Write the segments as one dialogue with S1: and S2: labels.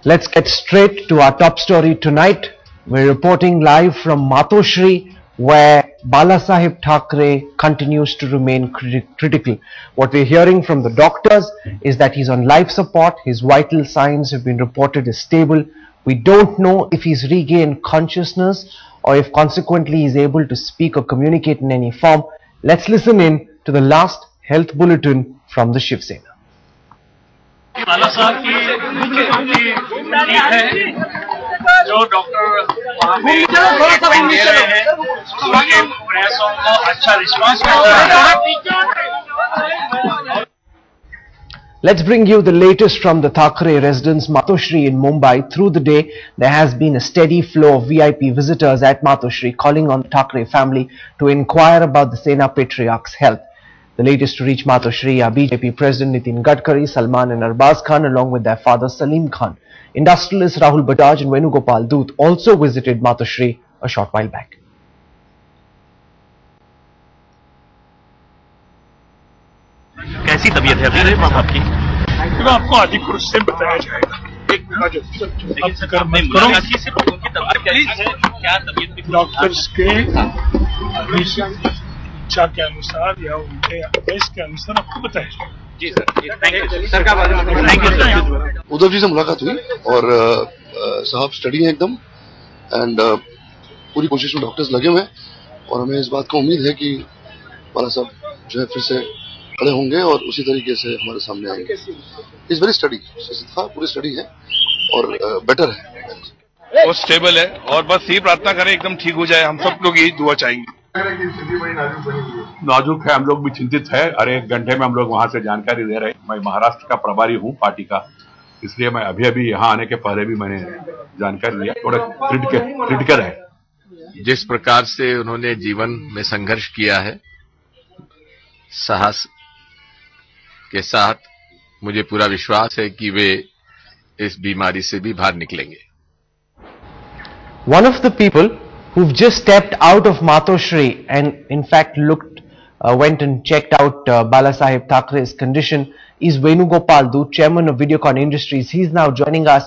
S1: Let's get straight to our top story tonight. We're reporting live from Matoshri, where Bal Thackeray continues to remain critical. What we're hearing from the doctors is that he's on life support. His vital signs have been reported as stable. We don't know if he's regained consciousness or if consequently he's able to speak or communicate in any form. Let's listen in to the last health bulletin from the Shiv Sena.
S2: बाला साहब की ठीक है, जो doctor वहाँ पे treatment दे रहे हैं उनके प्रयासों को अच्छा रिस्पांस मिलता है।
S1: Let's bring you the latest from the Thackeray residence Matoshri in Mumbai. Through the day, there has been a steady flow of VIP visitors at Matoshri calling on the Thackeray family to inquire about the Sena patriarch's health. The latest to reach Matoshri are BJP President Nitin Gadkari, Salman and Arbaz Khan along with their father Salim Khan. Industrialist Rahul Bajaj and Venugopal Doot also visited Matoshri a short while back.
S3: कैसी तबीयत है अभी माँ बाप की?
S2: आपको आदि पुरुष से बताया जाएगा। डॉक्टर्स के इच्छा के अनुसार या उनके आदेश के अनुसार आपको बताया जाएगा। जी sir, thank you.
S4: Uddhav ji से मुलाकात हुई और साहब स्टडी है एकदम एंड पूरी कोशिश में डॉक्टर्स लगे हुए हैं और हमें इस बात का उम्मीद है कि बाला साहब जो है फिर से खड़े होंगे और उसी तरीके से हमारे सामने आएंगे। इस वेरी स्टडी पूरी स्टडी है और बेटर है,
S5: वो स्टेबल है और बस यही प्रार्थना करें एकदम ठीक हो जाए। हम सब लोग यही दुआ चाहेंगे।
S6: नाजुक है, हम लोग भी चिंतित है। अरे एक घंटे में हम लोग वहां से जानकारी दे रहे हैं। मैं महाराष्ट्र का प्रभारी हूं पार्टी का, इसलिए मैं अभी यहाँ आने के पहले भी मैंने जानकारी लिया। थोड़ा क्रिटिकल है।
S7: जिस प्रकार से उन्होंने जीवन में संघर्ष किया है, साहस के साथ मुझे पूरा विश्वास है कि वे इस बीमारी से भी बाहर निकलेंगे।
S1: One of the people who've just stepped out of Matoshri and in fact went and checked out Bala Thackerays condition is Venugopal Doot, chairman of Videocon Industries. He's now joining us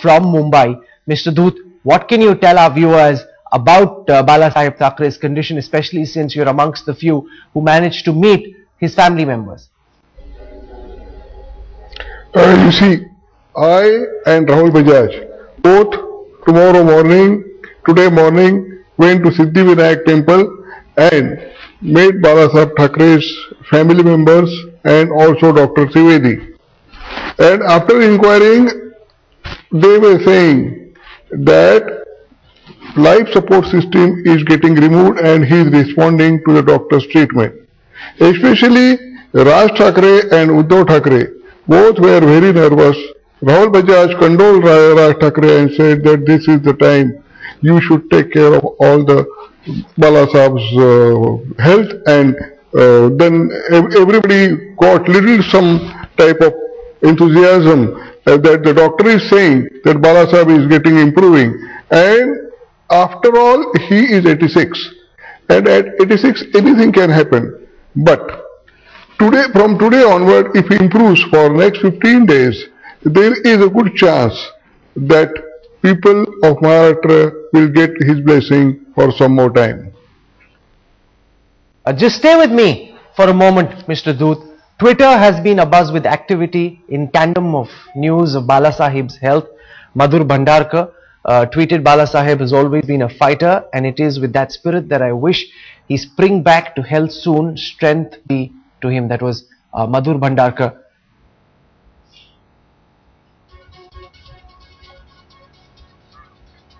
S1: from Mumbai. Mr. Doot, what can you tell our viewers about Bala Thackerays condition, especially since you're amongst the few who managed to meet his family members?
S8: You see, I and Rahul Bajaj both today morning went to Siddhivinayak temple and met Bala Thackeray's family members and also Dr. Trivedi. And after inquiring, they were saying that life support system is getting removed and he is responding to the doctor's treatment. Especially Raj Thackeray and Uddhav Thackeray, both were very nervous. Rahul Bajaj condoled Raj Thackeray and said that this is the time you should take care of all the Bala Sahab's health, and then everybody got some type of enthusiasm that the doctor is saying that Bala Sahab is getting improving, and after all he is 86 and at 86 anything can happen. But from today onward, if he improves for next 15 days, there is a good chance that people of Maharashtra will get his blessing for some more time.
S1: Just stay with me for a moment, Mr. Doot. Twitter has been abuzz with activity in tandem of news of Bala Sahib's health. Madhur Bhandarkar tweeted, Bala Sahib has always been a fighter and it is with that spirit that I wish he spring back to health soon. Strength be to him. That was Madhur Bhandarkar.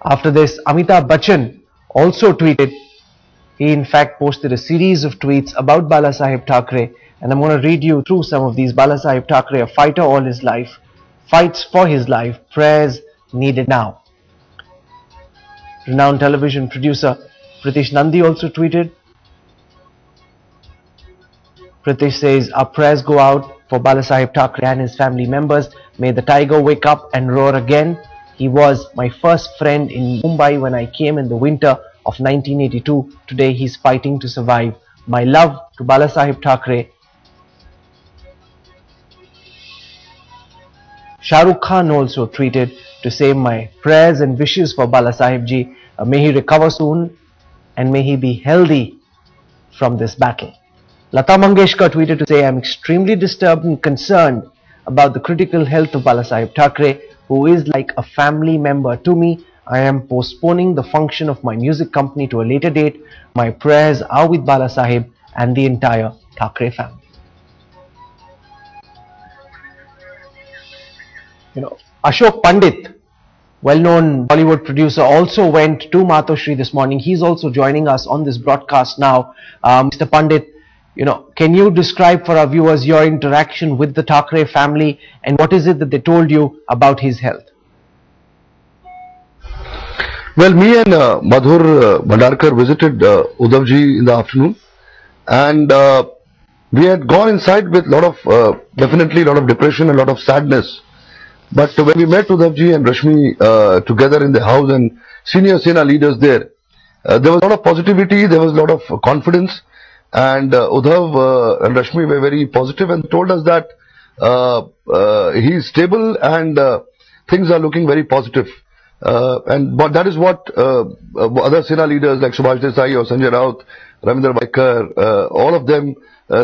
S1: After this, Amitabh Bachchan also tweeted. He in fact posted a series of tweets about Bala Thackeray, and I'm going to read you through some of these. Bala Thackeray, a fighter all his life, fights for his life, prayers needed now. Renowned television producer Pritish Nandi also tweeted. Pritish says, our prayers go out for Bala Thackeray and his family members. May the tiger wake up and roar again. He was my first friend in Mumbai when I came in the winter of 1982. Today he's fighting to survive. My love to Bala Thackeray. Shah Rukh Khan also tweeted to say, my prayers and wishes for Bala Sahib ji. May he recover soon and may he be healthy from this battle. Lata Mangeshkar tweeted to say, I am extremely disturbed and concerned about the critical health of Bala Sahib Thackeray, who is like a family member to me. I am postponing the function of my music company to a later date. My prayers are with Bala Sahib and the entire Thackeray family. Ashok Pandit, well-known Bollywood producer, also went to Matoshri this morning. He's also joining us on this broadcast now. Mr. Pandit, can you describe for our viewers your interaction with the Thackeray family and what is it that they told you about his health?
S4: Well, me and Madhur Bhandarkar visited Uddhav ji in the afternoon, and we had gone inside with definitely a lot of depression and a lot of sadness. But when we met Uddhav ji and Rashmi together in the house and senior Sena leaders there was a lot of positivity, there was a lot of confidence, and Uddhav and Rashmi were very positive and told us that he is stable and things are looking very positive. But that is what other Sena leaders like Subhash Desai or Sanjay Raut, Ravindra Vaikar, all of them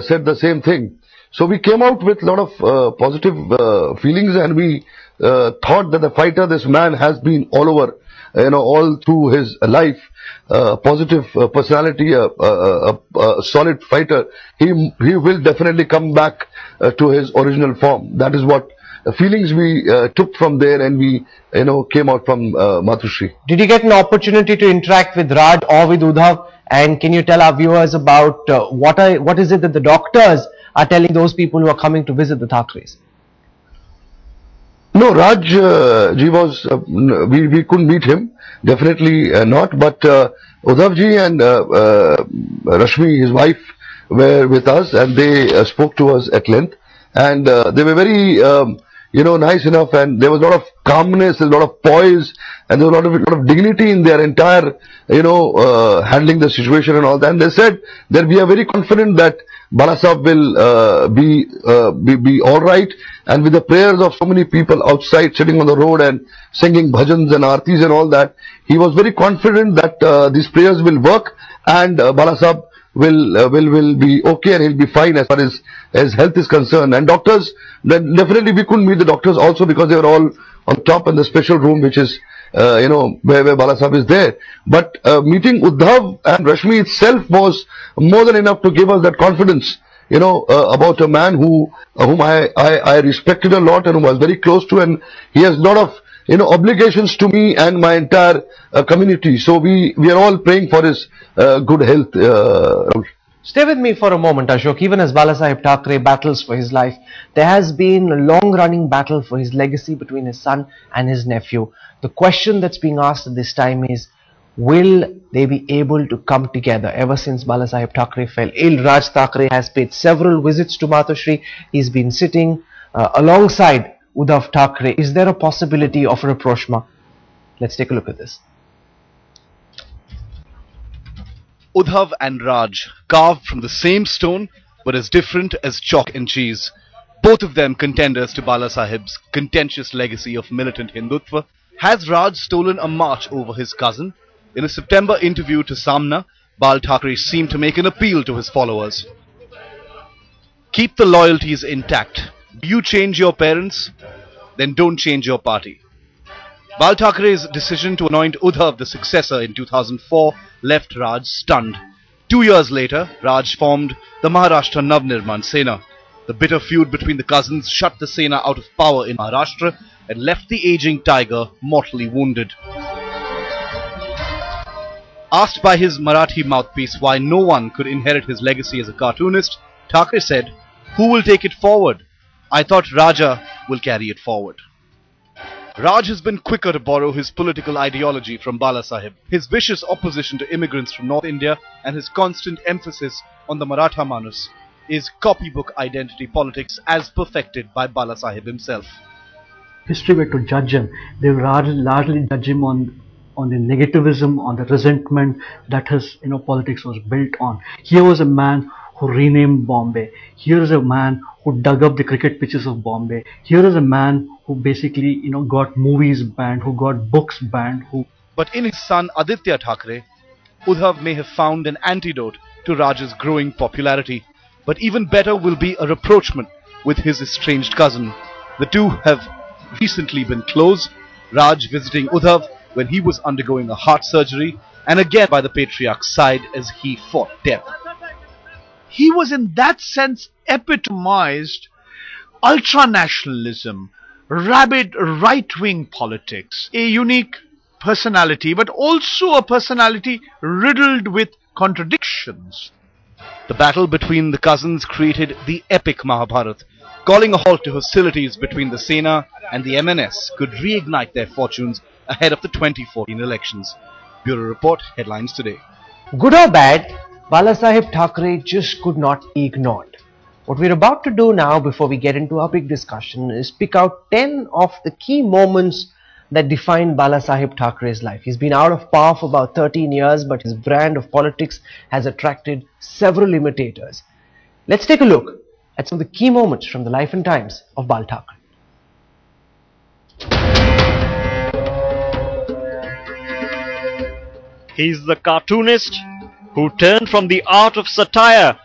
S4: said the same thing. So we came out with a lot of positive feelings, and we thought that the fighter, this man has been all over, all through his life, positive personality, a solid fighter. He will definitely come back to his original form. That is what feelings we took from there, and we came out from Matoshri.
S1: Did you get an opportunity to interact with Raj or with Uddhav? And can you tell our viewers about what is it that the doctors are telling those people who are coming to visit the Thackerays?
S4: No, Raj ji was, we couldn't meet him, definitely not, but Uddhav ji and Rashmi, his wife, were with us, and they spoke to us at length, and they were very nice enough, and there was a lot of calmness, a lot of poise, and there was a lot of dignity in their entire, handling the situation and all that. And they said that we are very confident that Bala Sahib will be all right, and with the prayers of so many people outside sitting on the road and singing bhajans and artis and all that, he was very confident that these prayers will work, and Bala Sahib will be okay and he'll be fine as far as his health is concerned. And doctors, definitely we couldn't meet the doctors also because they were all on top in the special room, which is where Bala Sahib is there. But meeting Uddhav and Rashmi itself was more than enough to give us that confidence, about a man whom I respected a lot and who was very close to, and he has a lot of obligations to me and my entire community. So we are all praying for his good health.
S1: Stay with me for a moment, Ashok. Even as Bala Sahib Thackeray battles for his life, there has been a long-running battle for his legacy between his son and his nephew. The question that's being asked at this time is, will they be able to come together? Ever since Bala Sahib Thackeray fell ill, Raj Thackeray has paid several visits to Matoshri. He's been sitting alongside Uddhav Thackeray. Is there a possibility of a rapprochement? Let's take a look at this.
S9: Uddhav and Raj, carved from the same stone but as different as chalk and cheese. Both of them contenders to Bala Sahib's contentious legacy of militant Hindutva. Has Raj stolen a march over his cousin? In a September interview to Samna, Bal Thackeray seemed to make an appeal to his followers. Keep the loyalties intact. Do you change your parents? Then don't change your party. Bal Thackeray's decision to anoint Uddhav the successor in 2004 left Raj stunned. 2 years later, Raj formed the Maharashtra Navnirman Sena. The bitter feud between the cousins shut the Sena out of power in Maharashtra and left the aging tiger mortally wounded. Asked by his Marathi mouthpiece why no one could inherit his legacy as a cartoonist, Thackeray said, "Who will take it forward? I thought Raja will carry it forward." Raj has been quicker to borrow his political ideology from Bala Sahib. His vicious opposition to immigrants from North India and his constant emphasis on the Maratha Manus is copybook identity politics as perfected by Bala Sahib himself.
S10: History were to judge him, they would largely judge him on the negativism, on the resentment that his politics was built on. Here was a man who renamed Bombay. Here is a man who dug up the cricket pitches of Bombay. Here is a man who basically, got movies banned, who got books banned, who...
S9: But in his son Aditya Thackeray, Uddhav may have found an antidote to Raj's growing popularity. But even better will be a rapprochement with his estranged cousin. The two have recently been close, Raj visiting Uddhav when he was undergoing a heart surgery, and again by the patriarch's side as he fought death.
S11: He was in that sense epitomized ultranationalism, rabid right-wing politics, a unique personality, but also a personality riddled with contradictions.
S9: The battle between the cousins created the epic Mahabharata. Calling a halt to hostilities between the Sena and the MNS could reignite their fortunes ahead of the 2014 elections. Bureau Report, headlines today.
S1: Good or bad, Balasaheb Thackeray just could not be ignored. What we're about to do now, before we get into our big discussion, is pick out 10 of the key moments that defined Balasaheb Thackeray's life. He's been out of power for about 13 years, but his brand of politics has attracted several imitators. Let's take a look at some of the key moments from the life and times of Bal Thackeray.
S12: He's the cartoonist who turned from the art of satire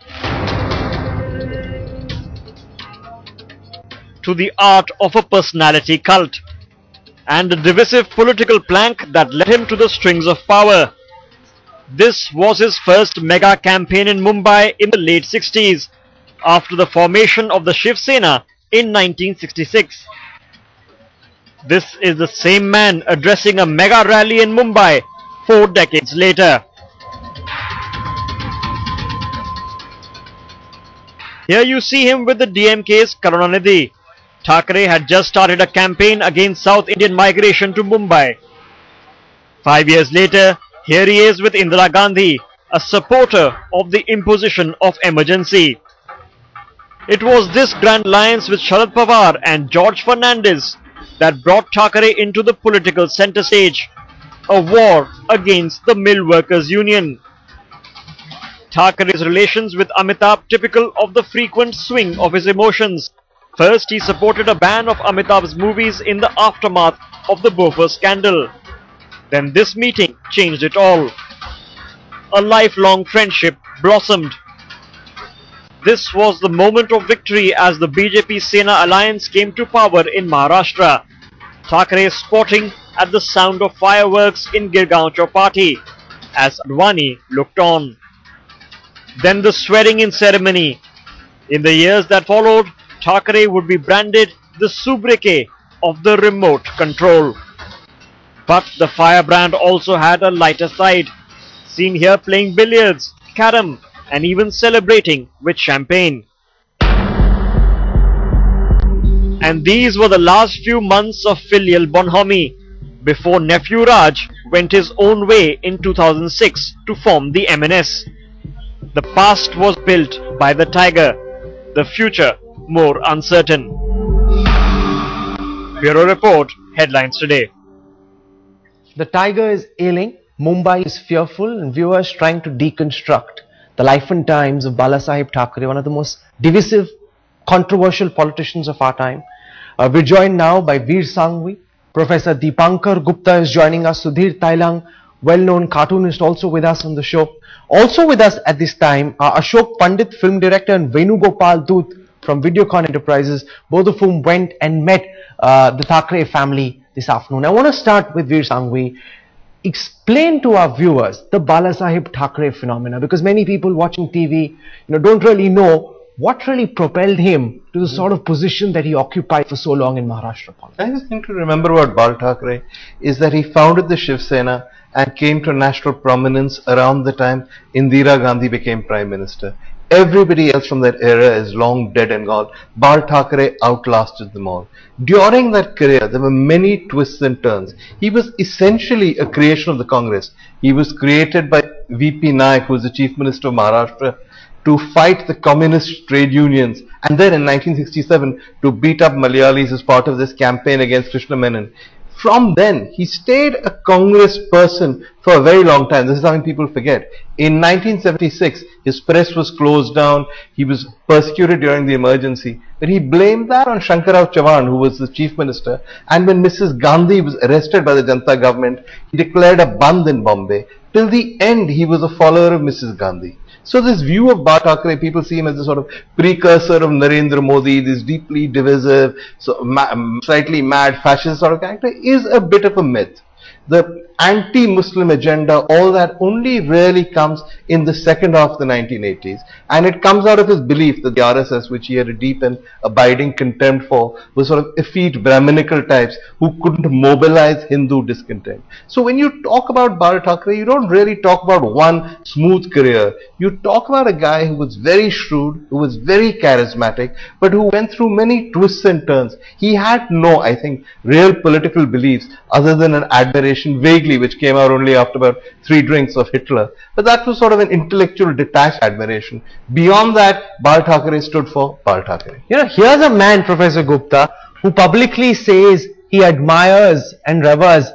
S12: to the art of a personality cult, and a divisive political plank that led him to the strings of power. This was his first mega campaign in Mumbai in the late 60s, after the formation of the Shiv Sena in 1966. This is the same man addressing a mega rally in Mumbai 4 decades later. Here you see him with the DMK's Karunanidhi. Thackeray had just started a campaign against South Indian migration to Mumbai. 5 years later, here he is with Indira Gandhi, a supporter of the imposition of emergency. It was this grand alliance with Sharad Pawar and George Fernandez that brought Thackeray into the political center stage, a war against the Mill Workers Union. Thackeray's relations with Amitabh typical of the frequent swing of his emotions. First, he supported a ban of Amitabh's movies in the aftermath of the Bofors scandal. Then this meeting changed it all. A lifelong friendship blossomed. This was the moment of victory as the BJP-Sena alliance came to power in Maharashtra. Thackeray sporting at the sound of fireworks in Girgaon Chowpatty as Advani looked on. Then the swearing-in ceremony. In the years that followed, Thackeray would be branded the sobriquet of the remote control. But the firebrand also had a lighter side, seen here playing billiards, carom, and even celebrating with champagne. And these were the last few months of filial bonhomie, before nephew Raj went his own way in 2006 to form the MNS. The past was built by the tiger, the future more uncertain. Bureau Report, headlines today.
S1: The tiger is ailing, Mumbai is fearful, and viewers trying to deconstruct the life and times of Balasaheb Thackeray, one of the most divisive, controversial politicians of our time. We're joined now by Veer Sanghvi. Professor Deepankar Gupta is joining us. Sudhir Tailang, well-known cartoonist, also with us on the show. Also with us at this time are Ashok Pandit, film director, and Venugopal Doot from Videocon Enterprises, both of whom went and met the Thackeray family this afternoon. I want to start with Veer Sanghvi. Explain to our viewers the Balasaheb Thackeray phenomena, because many people watching TV, don't really know what really propelled him to the sort of position that he occupied for so long in Maharashtra politics.
S13: I just think to remember about Bal Thackeray is that he founded the Shiv Sena and came to national prominence around the time Indira Gandhi became Prime Minister. Everybody else from that era is long dead and gone. Bal Thackeray outlasted them all. During that career, there were many twists and turns. He was essentially a creation of the Congress. He was created by VP Naik, who was the Chief Minister of Maharashtra, to fight the communist trade unions, and then in 1967 to beat up Malayalis as part of this campaign against Krishna Menon. From then, he stayed a Congress person for a very long time. This is something people forget. In 1976, his press was closed down. He was persecuted during the emergency. But he blamed that on Shankarrao Chavan, who was the chief minister. And when Mrs. Gandhi was arrested by the Janata government, he declared a Bandh in Bombay. Till the end, he was a follower of Mrs. Gandhi. So this view of Bal Thackeray, people see him as a sort of precursor of Narendra Modi, this deeply divisive, slightly mad fascist sort of character, is a bit of a myth. The anti-Muslim agenda, all that only really comes in the second half of the 1980s. And it comes out of his belief that the RSS, which he had a deep and abiding contempt for, was sort of effete Brahminical types who couldn't mobilize Hindu discontent. So when you talk about Bal Thackeray, you don't really talk about one smooth career. You talk about a guy who was very shrewd, who was very charismatic, but who went through many twists and turns. He had no, I think, real political beliefs other than an admiration vaguely, which came out only after about 3 drinks of Hitler. But that was sort of an intellectual detached admiration. Beyond that, Bal Thackeray stood for Bal Thackeray.
S1: You know, here's a man, Professor Gupta, who publicly says he admires and reveres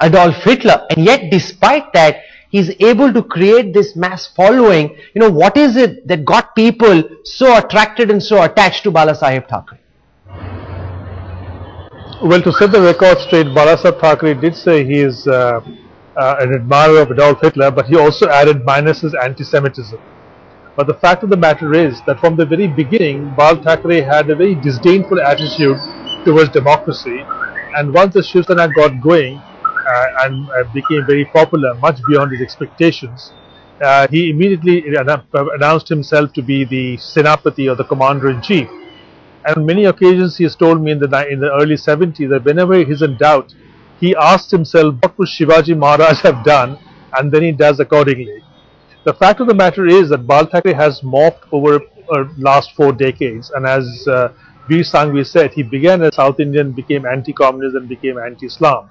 S1: Adolf Hitler, and yet despite that, he's able to create this mass following. You know, what is it that got people so attracted and so attached to Bala Sahib Thackeray?
S14: Well, to set the record straight, Bala Sahib Thackeray did say he is an admirer of Adolf Hitler, but he also added minus his anti-Semitism. But the fact of the matter is that from the very beginning, Bal Thackeray had a very disdainful attitude towards democracy, and once the Shiv Sena got going and became very popular, much beyond his expectations, he immediately announced himself to be the Senapati, or the Commander-in-Chief. And on many occasions he has told me in the early 70s that whenever he is in doubt, he asks himself what would Shivaji Maharaj have done, and then he does accordingly. The fact of the matter is that Bal Thackeray has morphed over last 4 decades, and as Veer Sanghvi said, he began as South Indian, became anti-communist and became anti-Islam.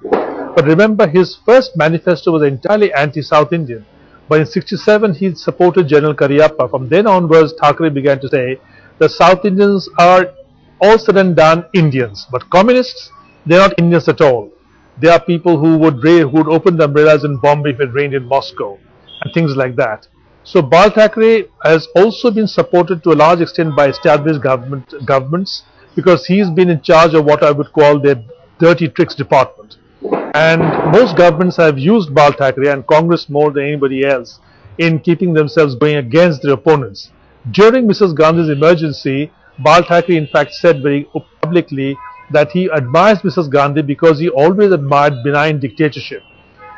S14: But remember, his first manifesto was entirely anti-South Indian. But in 67 he supported General Cariappa. From then onwards, Thackeray began to say the South Indians are all said and done Indians, but communists, they are not Indians at all. They are people who would open the umbrellas in Bombay if it rained in Moscow, and things like that. So Bal Thackeray has also been supported to a large extent by established governments, because he's been in charge of what I would call their dirty tricks department. And most governments have used Bal Thackeray, and Congress more than anybody else, in keeping themselves going against their opponents. During Mrs. Gandhi's emergency, Bal Thackeray in fact said very publicly that he admires Mrs. Gandhi because he always admired benign dictatorship.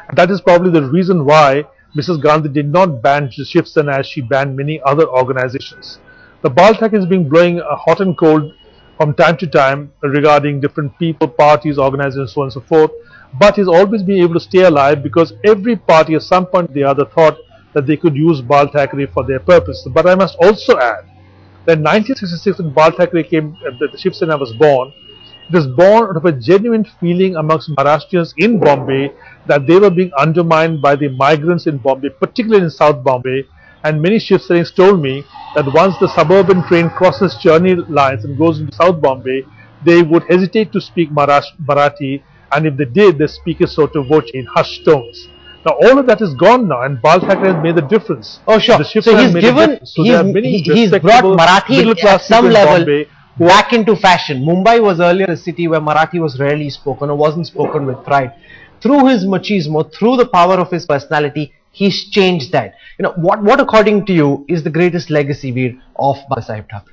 S14: And that is probably the reason why Mrs. Gandhi did not ban Shiv Sena as she banned many other organizations. The Bal Thackeray has been blowing hot and cold from time to time regarding different people, parties, organizations, so on and so forth. But he's always been able to stay alive because every party at some point or the other thought that they could use Bal Thackeray for their purpose. But I must also add that in 1966, when Bal Thackeray came, the Shiv Sena was born, it was born out of a genuine feeling amongst Maharashtrians in Bombay that they were being undermined by the migrants in Bombay, particularly in South Bombay. And many Shiv Sainiks told me that once the suburban train crosses Cherni lines and goes into South Bombay, they would hesitate to speak Marathi, and if they did, they speak a sort of voce in hushed tones. Now all of that is gone now, and Bal Thackeray has made the difference.
S1: Oh sure, so he's brought Marathi at some level back into fashion. Mumbai was earlier a city where Marathi was rarely spoken or wasn't spoken with pride. Through his machismo, through the power of his personality, he's changed that. You know, what according to you is the greatest legacy, Veer, of Bala Sahib Thackeray?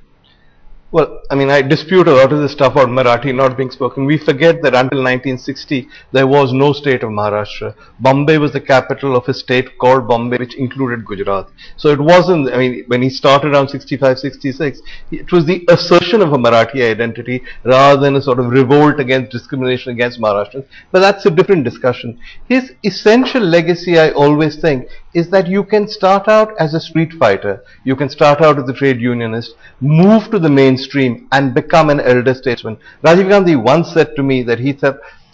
S13: Well, I mean, I dispute a lot of the stuff about Marathi not being spoken. We forget that until 1960, there was no state of Maharashtra. Bombay was the capital of a state called Bombay, which included Gujarat. So it wasn't, I mean, when he started around 65, 66, it was the assertion of a Marathi identity rather than a sort of revolt against discrimination against Maharashtrians. But that's a different discussion. His essential legacy, I always think, is that you can start out as a street fighter, you can start out as a trade unionist, move to the mainstream and become an elder statesman. Rajiv Gandhi once said to me that he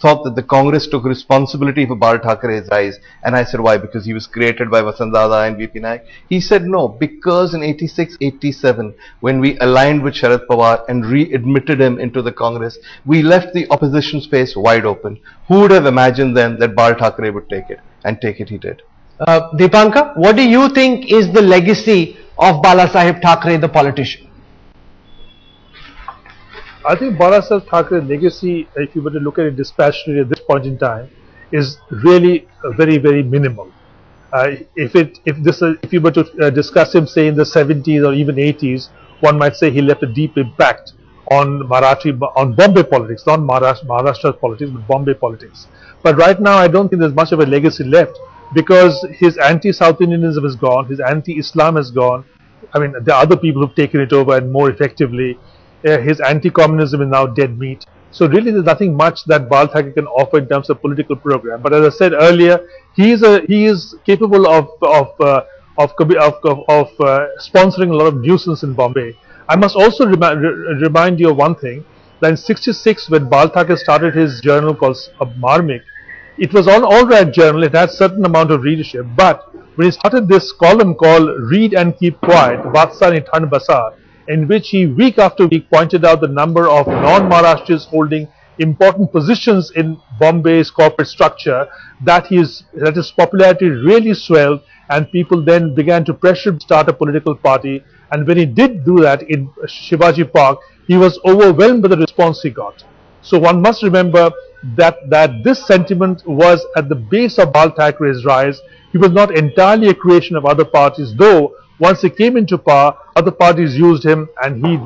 S13: thought that the Congress took responsibility for Bal Thackeray's rise. And I said, why? Because he was created by Vasantdada and VP Naik. He said, no, because in 86-87, when we aligned with Sharad Pawar and readmitted him into the Congress, we left the opposition space wide open. Who would have imagined then that Bal Thackeray would take it? And take it he did.
S1: Deepanka, what do you think is the legacy of Balasaheb Thackeray, the politician?
S14: I think Balasaheb Thackerays' legacy, if you were to look at it dispassionately at this point in time, is really very, very minimal. If you were to discuss him, say in the 70s or even 80s, one might say he left a deep impact on Bombay politics, not Maharashtra politics, but Bombay politics. But right now, I don't think there's much of a legacy left, because his anti-South Indianism is gone, his anti-Islam is gone. I mean, there are other people who've taken it over and more effectively. His anti-communism is now dead meat. So really, there's nothing much that Bal Thackeray can offer in terms of political program. But as I said earlier, he is capable of sponsoring a lot of nuisance in Bombay. I must also remind you of one thing, that in '66, when Bal Thackeray started his journal called Marmik, it was an all-right journal. It had a certain amount of readership. But when he started this column called Read and Keep Quiet, Vatsani Thand Basar, in which he week after week pointed out the number of non-Maharashtrians holding important positions in Bombay's corporate structure, that his popularity really swelled, and people then began to pressure him to start a political party. And when he did do that in Shivaji Park, he was overwhelmed by the response he got. So one must remember that this sentiment was at the base of Bal Thackeray's rise. He was not entirely a creation of other parties, though once he came into power, other parties used him, and he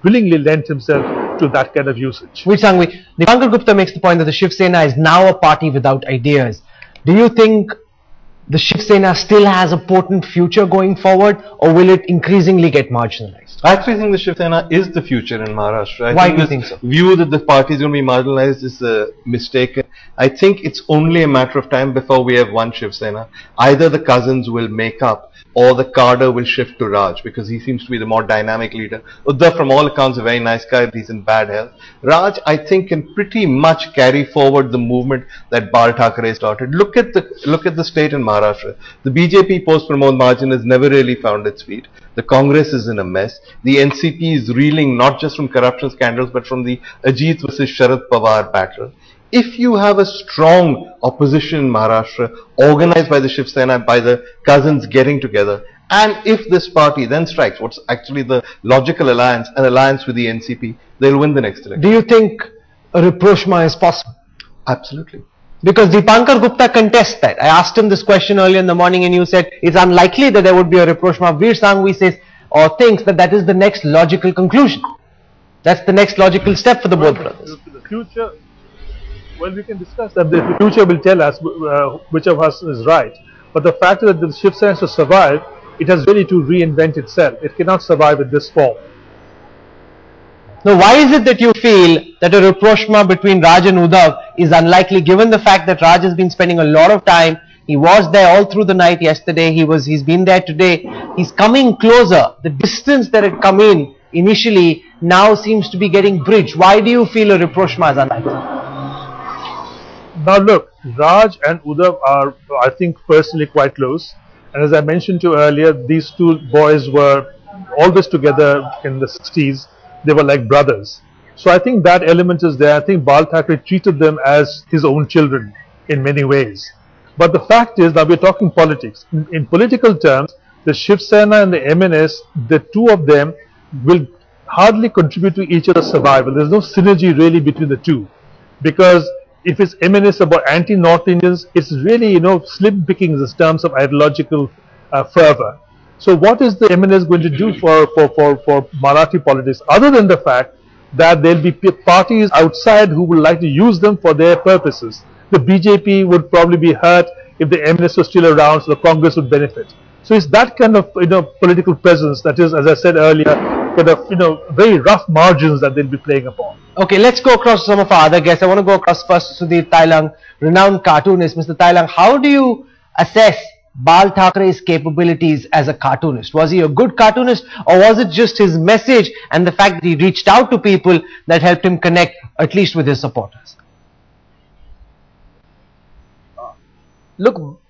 S14: willingly lent himself to that kind of usage.
S1: Sangvi, Deepankar Gupta makes the point that the Shiv Sena is now a party without ideas. Do you think the Shiv Sena still has a potent future going forward, or will it increasingly get marginalized?
S13: I actually think the Shiv Sena is the future in Maharashtra.
S1: Why do you think so?
S13: View that the party is going to be marginalized is mistaken. I think it's only a matter of time before we have one Shiv Sena. Either the cousins will make up, or the cadre will shift to Raj, because he seems to be the more dynamic leader. Uddhav, from all accounts, a very nice guy, but he's in bad health. Raj, I think, can pretty much carry forward the movement that Bal Thackeray started. Look at the state in Maharashtra. The BJP post-Pramod margin has never really found its feet. The Congress is in a mess. The NCP is reeling not just from corruption scandals, but from the Ajit versus Sharad Pawar battle. If you have a strong opposition in Maharashtra, organized by the Shiv Sena, by the cousins getting together, and if this party then strikes what's actually the logical alliance, an alliance with the NCP, they'll win the next election.
S1: Do you think a rapprochement is possible?
S13: Absolutely.
S1: Because Deepankar Gupta contests that. I asked him this question earlier in the morning, and you said it's unlikely that there would be a rapprochement. Veer Sangvi says or thinks that is the next logical conclusion. That's the next logical step for the both brothers.
S14: The future, well, we can discuss that. The future will tell us which of us is right. But the fact that the Shiv Sena to survive, it has really to reinvent itself. It cannot survive in this form.
S1: Now, why is it that you feel that a rapprochement between Raj and Uddhav is unlikely, given the fact that Raj has been spending a lot of time? He was there all through the night yesterday. He's been there today. He's coming closer. The distance that had come in initially now seems to be getting bridged. Why do you feel a rapprochement is unlikely?
S14: Now look, Raj and Uddhav are, I think, personally quite close. And as I mentioned to you earlier, these two boys were always together in the 60s. They were like brothers. So I think that element is there. I think Bal Thackeray treated them as his own children in many ways. But the fact is, now we're talking politics. In political terms, the Shiv Sena and the MNS, the two of them will hardly contribute to each other's survival. There's no synergy really between the two. Because if it's MNS about anti-North Indians, it's really, slim pickings in terms of ideological fervor. So what is the MNS going to do for Marathi politics, other than the fact that there'll be parties outside who would like to use them for their purposes? The BJP would probably be hurt if the MNS was still around, so the Congress would benefit. So it's that kind of political presence that is, as I said earlier, kind of very rough margins that they'll be playing upon.
S1: Okay, let's go across to some of our other guests. I want to go across first to Sudhir Thailang, renowned cartoonist. Mr. Thailang, how do you assess Bal Thackeray's capabilities as a cartoonist? Was he a good cartoonist, or was it just his message and the fact that he reached out to people that helped him connect, at least with his supporters?
S15: Look,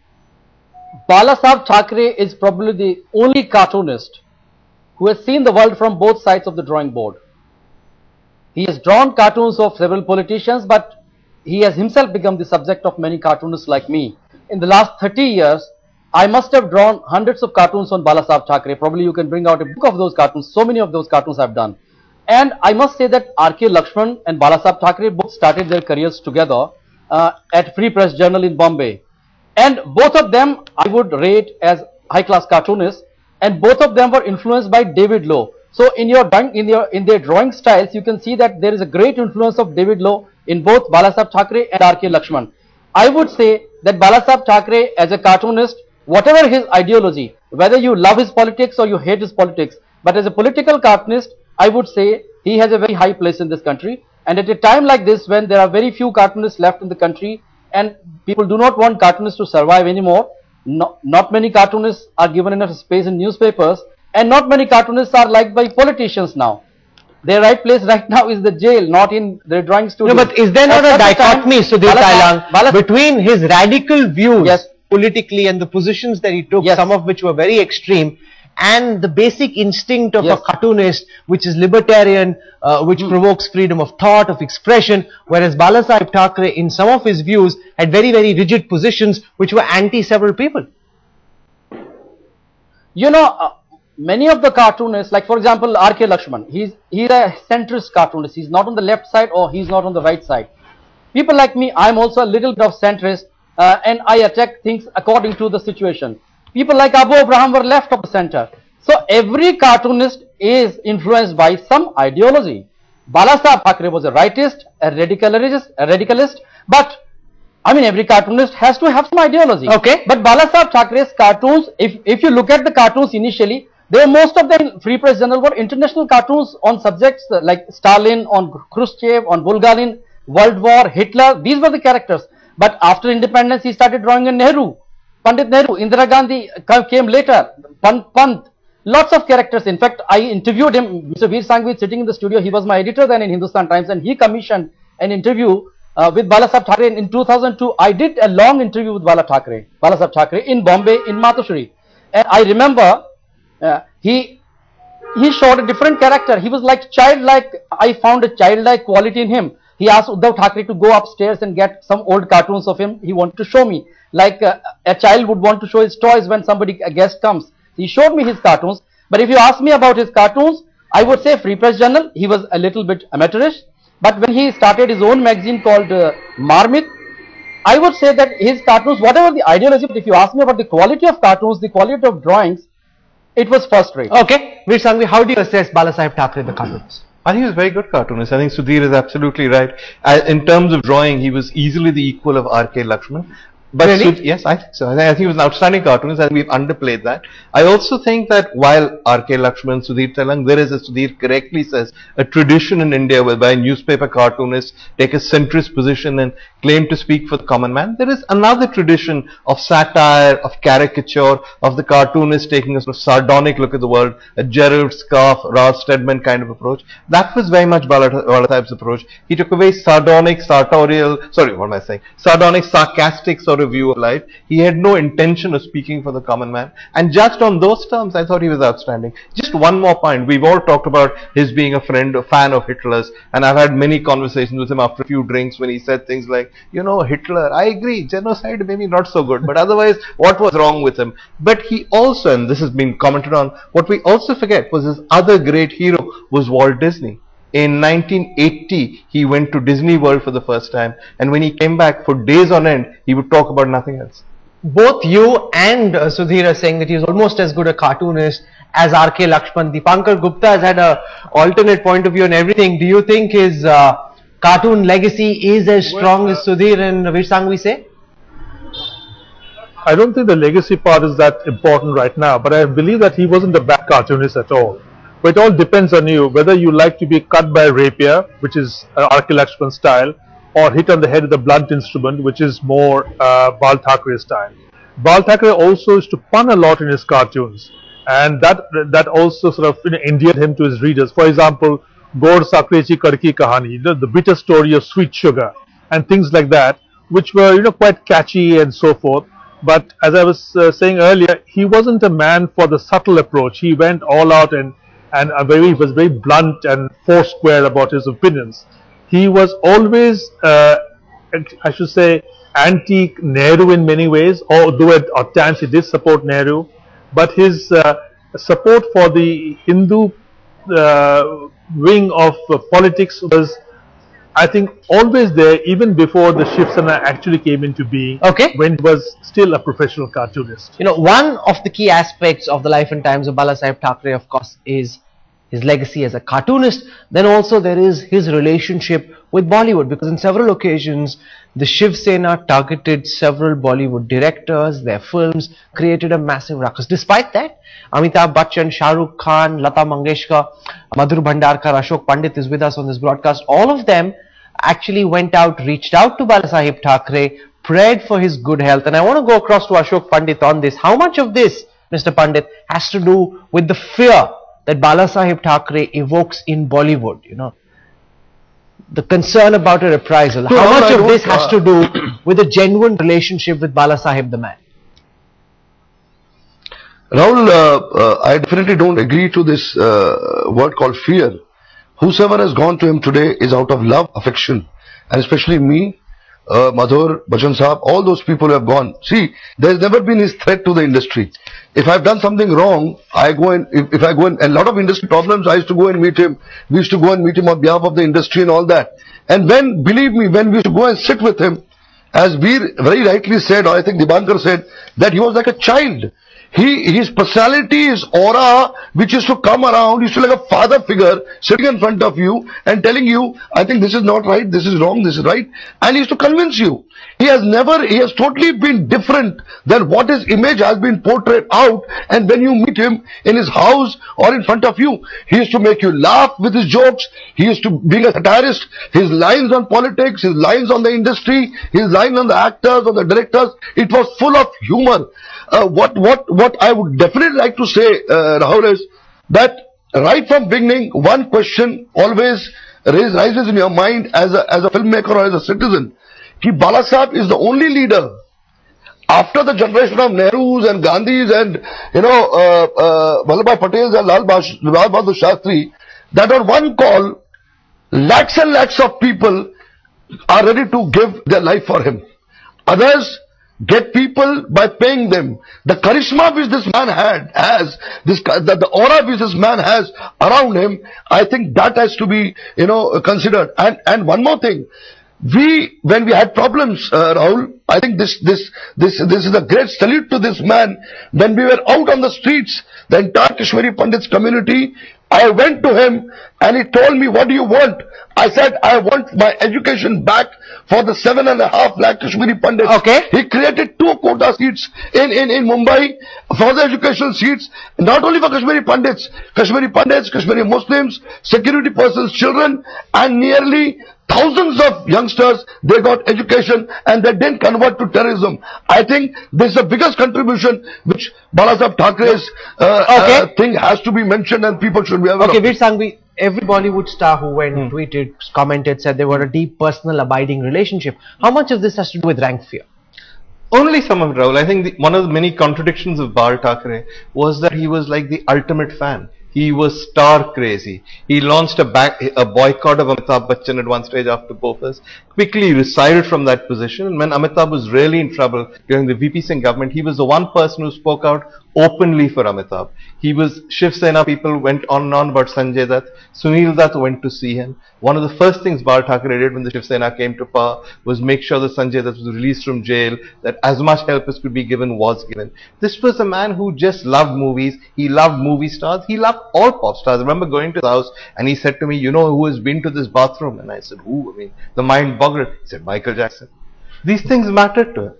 S15: Bala Sahib Thackeray is probably the only cartoonist who has seen the world from both sides of the drawing board. He has drawn cartoons of several politicians, but he has himself become the subject of many cartoonists like me. In the last 30 years, I must have drawn hundreds of cartoons on Bala Sahib Thackeray. Probably you can bring out a book of those cartoons. So many of those cartoons I've done. And I must say that R.K. Lakshman and Bala Sahib Thackeray both started their careers together at Free Press Journal in Bombay. And both of them I would rate as high-class cartoonists, and both of them were influenced by David Lowe. So in their drawing styles, you can see that there is a great influence of David Lowe in both Bala Sahib Thackeray and R.K. Lakshman. I would say that Bala Sahib Thackeray as a cartoonist, whatever his ideology, whether you love his politics or you hate his politics, but as a political cartoonist, I would say he has a very high place in this country. And at a time like this, when there are very few cartoonists left in the country and people do not want cartoonists to survive anymore, not many cartoonists are given enough space in newspapers, and not many cartoonists are liked by politicians now. Their right place right now is the jail, not in their drawing studio.
S1: No, but is there not a dichotomy, Sudhir Thailang, between his radical views politically and the positions that he took, some of which were very extreme, and the basic instinct of a cartoonist, which is libertarian, which provokes freedom of thought, of expression, whereas Bala Sahib Thackeray, in some of his views, had very, very rigid positions which were anti several people?
S15: You know, many of the cartoonists, like for example R.K. Lakshman, he's a centrist cartoonist. He's not on the left side or he's not on the right side. People like me, I'm also a little bit of centrist, and I attack things according to the situation. People like Abu Abraham were left of the center. So every cartoonist is influenced by some ideology. Bala Sahib Thackeray was a rightist, a radicalist, but I mean every cartoonist has to have some ideology. Okay. But Bala Sahib Thackeray's cartoons, if you look at the cartoons initially, most of them in Free Press Journal were international cartoons on subjects like Stalin, on Khrushchev, on Bulgarin, World War, Hitler. These were the characters. But after independence, he started drawing on Nehru, Pandit Nehru. Indira Gandhi came later, Pant, lots of characters. In fact, I interviewed him. Mr. Veer Sanghvi sitting in the studio. He was my editor then in Hindustan Times, and he commissioned an interview with Bala Sahib Thackeray in 2002. I did a long interview with Bala Sahib Thackeray in Bombay, in Matoshri. And I remember he showed a different character. He was like childlike. I found a childlike quality in him. He asked Uddhav Thackeray to go upstairs and get some old cartoons of him. He wanted to show me, like a child would want to show his toys when a guest comes. He showed me his cartoons. But if you ask me about his cartoons, I would say Free Press Journal, he was a little bit amateurish. But when he started his own magazine called Marmit, I would say that his cartoons, whatever the ideology, but if you ask me about the quality of cartoons, the quality of drawings, it was first rate.
S1: Okay. Veer Sanghvi, how do you assess Bala Sahib Thackeray, the cartoonist?
S13: I think he was a very good cartoonist. I think Sudhir is absolutely right. In terms of drawing, he was easily the equal of R.K. Lakshman. But
S1: really?
S13: Yes, I think so. I think he was an outstanding cartoonist, and we've underplayed that. I also think that while R.K. Lakshman, Sudhir Thailang, there is, as Sudhir correctly says, a tradition in India whereby newspaper cartoonists take a centrist position and claim to speak for the common man. There is another tradition of satire, of caricature, of the cartoonist taking a sort of sardonic look at the world, a Gerald Scarfe, Ralph Steadman kind of approach. That was very much Bala Sahib's approach. He took a very sardonic, sartorial, sardonic, sarcastic sort of view of life. He had no intention of speaking for the common man, and judged on those terms, I thought he was outstanding. Just one more point. We've all talked about his being a fan of Hitler's, and I've had many conversations with him after a few drinks when he said things like, you know, Hitler, I agree, genocide maybe not so good, but otherwise what was wrong with him? But he also, and this has been commented on, what we also forget was his other great hero was Walt Disney. In 1980, he went to Disney World for the first time, and when he came back for days on end, he would talk about nothing else.
S1: Both you and Sudhir are saying that he was almost as good a cartoonist as R.K. Lakshman. Dipankar Gupta has had an alternate point of view on everything. Do you think his cartoon legacy is as strong as Sudhir and Veer Sanghvi say?
S14: I don't think the legacy part is that important right now, but I believe that he wasn't a bad cartoonist at all. But it all depends on you, whether you like to be cut by a rapier, which is R.K. Lakshman style, or hit on the head with a blunt instrument, which is more Bal Thackeray style. Bal Thackeray also used to pun a lot in his cartoons, and that also sort of endeared him to his readers. For example, Gord Sakrechi Karki Kahani, the bitter story of sweet sugar, and things like that, which were quite catchy and so forth. But as I was saying earlier, he wasn't a man for the subtle approach. He went all out and was very blunt and foursquare about his opinions. He was always, I should say, anti-Nehru in many ways, although at times he did support Nehru. But his support for the Hindu wing of politics was, I think, always there, even before the Shiv Sena actually came into being, when he was still a professional cartoonist.
S1: You know, one of the key aspects of the life and times of Bala Sahib Thackeray, of course, is his legacy as a cartoonist. Then also there is his relationship with Bollywood, because in several occasions the Shiv Sena targeted several Bollywood directors, their films, created a massive ruckus. Despite that, Amitabh Bachchan, Shah Rukh Khan, Lata Mangeshkar, Madhur Bhandarkar, Ashok Pandit is with us on this broadcast. All of them actually went out, reached out to Bala Sahib Thackeray, prayed for his good health. And I want to go across to Ashok Pandit on this. How much of this, Mr. Pandit, has to do with the fear that Bala Sahib Thackeray evokes in Bollywood, you know, the concern about a reprisal? How much of this has to do with a genuine relationship with Bala Sahib the man?
S4: Rahul, I definitely don't agree to this word called fear. Whosoever has gone to him today is out of love, affection, and especially me, Madhur, Bachchan Saab, all those people who have gone. See, there's never been his threat to the industry. If I've done something wrong, I go and, if I go in, a lot of industry problems, I used to go and meet him. We used to go and meet him on behalf of the industry and all that. And when, believe me, when we used to go and sit with him, as Veer very rightly said, or I think Dibankar said, that he was like a child. His personality, his aura, which used to come around, used to like a father figure sitting in front of you and telling you, I think this is not right, this is wrong, this is right. And he used to convince you. He has totally been different than what his image has been portrayed out. And when you meet him in his house or in front of you, he used to make you laugh with his jokes. He used to, being a satirist, his lines on politics, his lines on the industry, his lines on the actors, on the directors, it was full of humor. What I would definitely like to say, Rahul, is that right from beginning, one question always rises in your mind as a filmmaker or as a citizen. Ki Bala Sahib is the only leader after the generation of Nehrus and Gandhis and, you know, Vallabhbhai Patels and Lal Bahadur Shastri, that on one call, lakhs and lakhs of people are ready to give their life for him. Others get people by paying them. The charisma which this man has, the aura which this man has around him, I think that has to be, you know, considered. And one more thing, when we had problems, Rahul, I think this is a great salute to this man. When we were out on the streets, the entire Kashmiri Pandits community, I went to him and he told me, what do you want? I said, I want my education back for the 7.5 lakh Kashmiri Pandits.
S1: Okay.
S4: He created 2 quota seats in Mumbai for the educational seats, not only for Kashmiri Pandits, Kashmiri Muslims, security persons, children, and nearly thousands of youngsters, they got education and they didn't convert to terrorism. I think this is the biggest contribution which Bala Sahib Thackre's thing has to be mentioned and people should be aware of.
S1: Okay, Veer Sanghvi, every Bollywood star who went, tweeted, commented, said they were a deep personal abiding relationship. How much of this has to do with rank fear?
S13: Only some of it, Rahul. I think one of the many contradictions of Bal Thackeray was that he was like the ultimate fan. He was star crazy. He launched a boycott of Amitabh Bachchan at one stage after Bofors, quickly retired from that position. And when Amitabh was really in trouble during the VP Singh government, he was the one person who spoke out openly for Amitabh. Shiv Sena people went on and on about Sanjay Dutt. Sunil Dutt went to see him. One of the first things Bal Thackeray did when the Shiv Sena came to power was make sure that Sanjay Dutt was released from jail, that as much help as could be given was given. This was a man who just loved movies. He loved movie stars. He loved all pop stars. I remember going to his house and he said to me, you know who has been to this bathroom? And I said, who? I mean, the mind boggled. He said, Michael Jackson. These things mattered to him.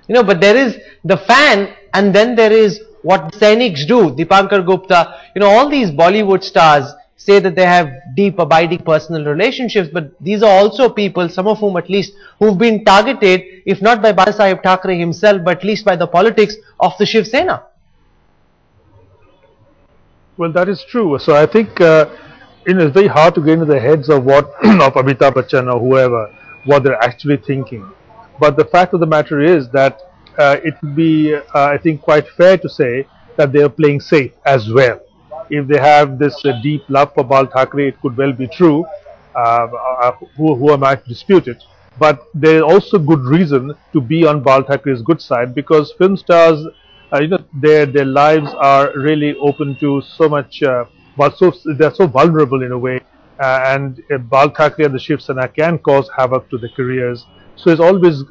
S1: You know, but there is the fan and then there is what Sainiks do. Dipankar Gupta, you know, all these Bollywood stars say that they have deep abiding personal relationships, but these are also people, some of whom at least, who've been targeted, if not by Bala Sahib Thackeray himself, but at least by the politics of the Shiv Sena.
S14: Well, that is true. So I think it's very hard to get into the heads of of Amitabh Bachchan or whoever, what they're actually thinking. But the fact of the matter is that it would be, I think, quite fair to say that they are playing safe as well. If they have this deep love for Bal Thackeray, it could well be true. Who am I to dispute it? But there is also good reason to be on Bal Thackeray's good side, because film stars, their lives are really open to so much, but they're so vulnerable in a way, and Bal Thackeray and the Shiv Sena can cause havoc to their careers. So it's always,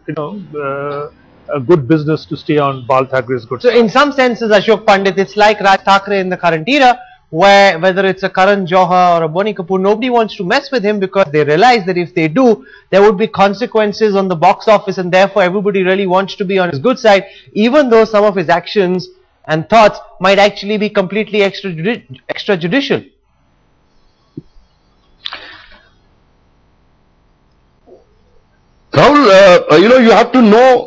S14: a good business to stay on Bal Thackeray's good side.
S1: So in some senses, Ashok Pandit, it's like Raj Thackeray in the current era, where whether it's a Karan Johar or a Bonnie Kapoor, nobody wants to mess with him because they realize that if they do, there would be consequences on the box office, and therefore everybody really wants to be on his good side, even though some of his actions and thoughts might actually be completely extrajudicial.
S4: Rahul, you have to know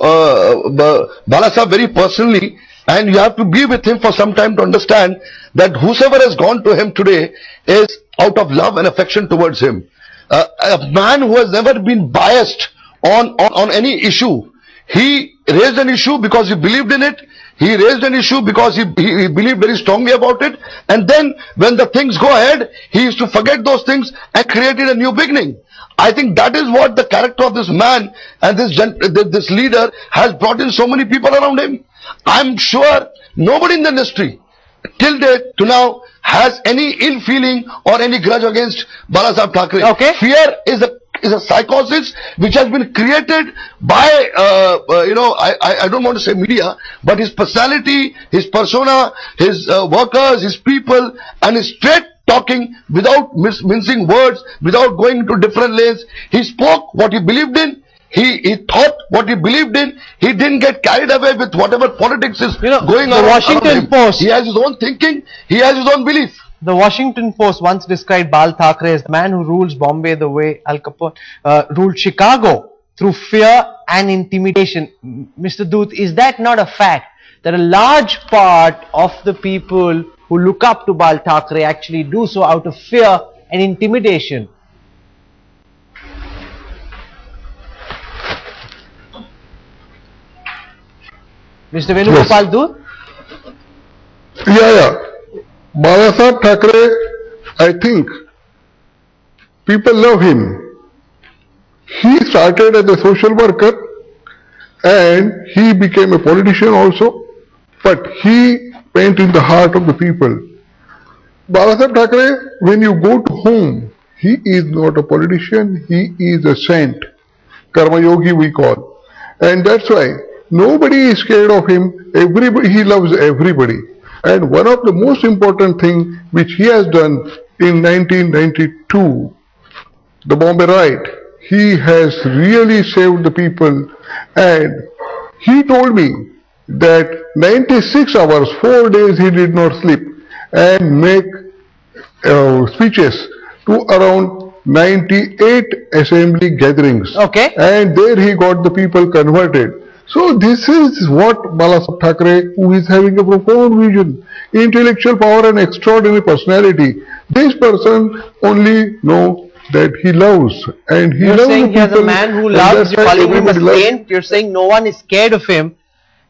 S4: Balasaheb very personally, and you have to be with him for some time to understand that whosoever has gone to him today is out of love and affection towards him. A man who has never been biased on any issue. He raised an issue because he believed in it. He raised an issue because he believed very strongly about it. And then when the things go ahead, he used to forget those things and created a new beginning. I think that is what the character of this man and this leader has brought in so many people around him. I'm sure nobody in the industry till date to now has any ill feeling or any grudge against Balasaheb Thackeray.
S1: Okay.
S4: Fear is a psychosis which has been created by I don't want to say media, but his personality, his persona, his workers, his people, and his straight talking without mincing words, without going into different lanes. He spoke what he believed in. He thought what he believed in. He didn't get carried away with whatever politics is going on.
S1: The Washington Post.
S4: He has his own thinking. He has his own belief.
S1: The Washington Post once described Bal Thackeray as the man who rules Bombay the way Al Capone ruled Chicago, through fear and intimidation. Mr. Doot, is that not a fact that a large part of the people who look up to Bal Thackeray actually do so out of fear and intimidation? Mr. Venugopal Doot?
S8: Yeah. Balasaheb Thackeray, I think people love him. He started as a social worker and he became a politician also, but he went in the heart of the people. Balasaheb Thackeray, when you go to home, he is not a politician, he is a saint, Karma Yogi we call. And that's why nobody is scared of him. Everybody, he loves everybody. And one of the most important things which he has done in 1992, the Bombay riot, he has really saved the people. And he told me that 96 hours, 4 days he did not sleep and make speeches to around 98 assembly gatherings.
S1: Okay.
S8: And there he got the people converted. So this is what Balasaheb Thackeray, who is having a profound vision, intellectual power and extraordinary personality. This person only knows that he loves, and he loves the people.
S1: You're saying he is a man who loves, you're calling him a saint, you're saying no one is scared of him,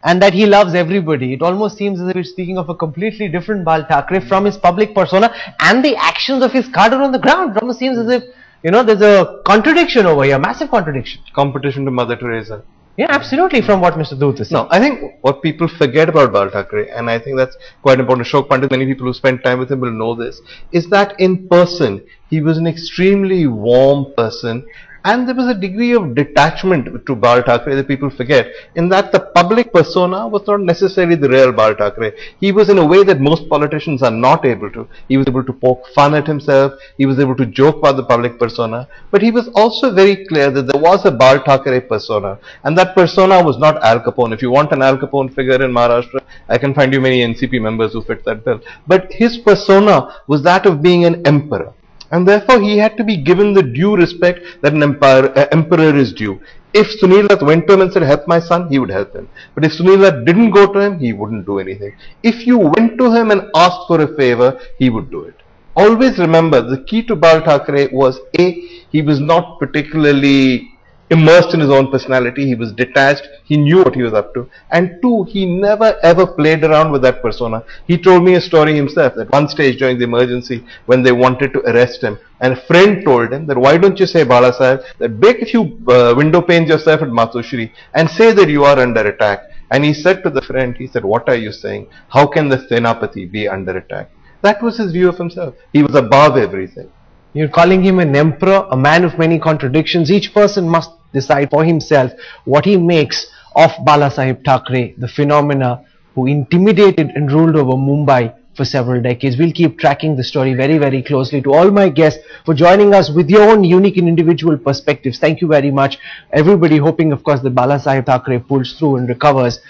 S1: and that he loves everybody. It almost seems as if you're speaking of a completely different Bal Thackeray from his public persona and the actions of his cadre on the ground. It almost seems as if, there's a contradiction over here, massive contradiction.
S13: Competition to Mother Teresa.
S1: Yeah, absolutely, from what Mr. Doot is saying.
S13: No, I think what people forget about Bal Thackeray, and I think that's quite important, Ashok Pandit, many people who spend time with him will know this, is that in person, he was an extremely warm person, and there was a degree of detachment to Bal Thackeray that people forget, in that the public persona was not necessarily the real Bal Thackeray. He was in a way that most politicians are not able to. He was able to poke fun at himself, he was able to joke about the public persona, but he was also very clear that there was a Bal Thackeray persona, and that persona was not Al Capone. If you want an Al Capone figure in Maharashtra, I can find you many NCP members who fit that bill. But his persona was that of being an emperor. And therefore he had to be given the due respect that an emperor is due. If Sunil Dutt went to him and said, help my son, he would help him. But if Sunil Dutt didn't go to him, he wouldn't do anything. If you went to him and asked for a favor, he would do it. Always remember, the key to Bal Thackeray was A, he was not particularly immersed in his own personality, he was detached, he knew what he was up to. And two, he never ever played around with that persona. He told me a story himself that one stage during the emergency when they wanted to arrest him, and a friend told him that why don't you say, Bala Sahib, that break a few window panes yourself at Matoshri and say that you are under attack. And he said to the friend, he said, what are you saying? How can the Senapati be under attack? That was his view of himself. He was above everything.
S1: You're calling him an emperor, a man of many contradictions. Each person must decide for himself what he makes of Bala Sahib Thackeray, the phenomena who intimidated and ruled over Mumbai for several decades. We'll keep tracking the story very, very closely. To all my guests for joining us with your own unique and individual perspectives, thank you very much. Everybody hoping, of course, that Bala Sahib Thackeray pulls through and recovers.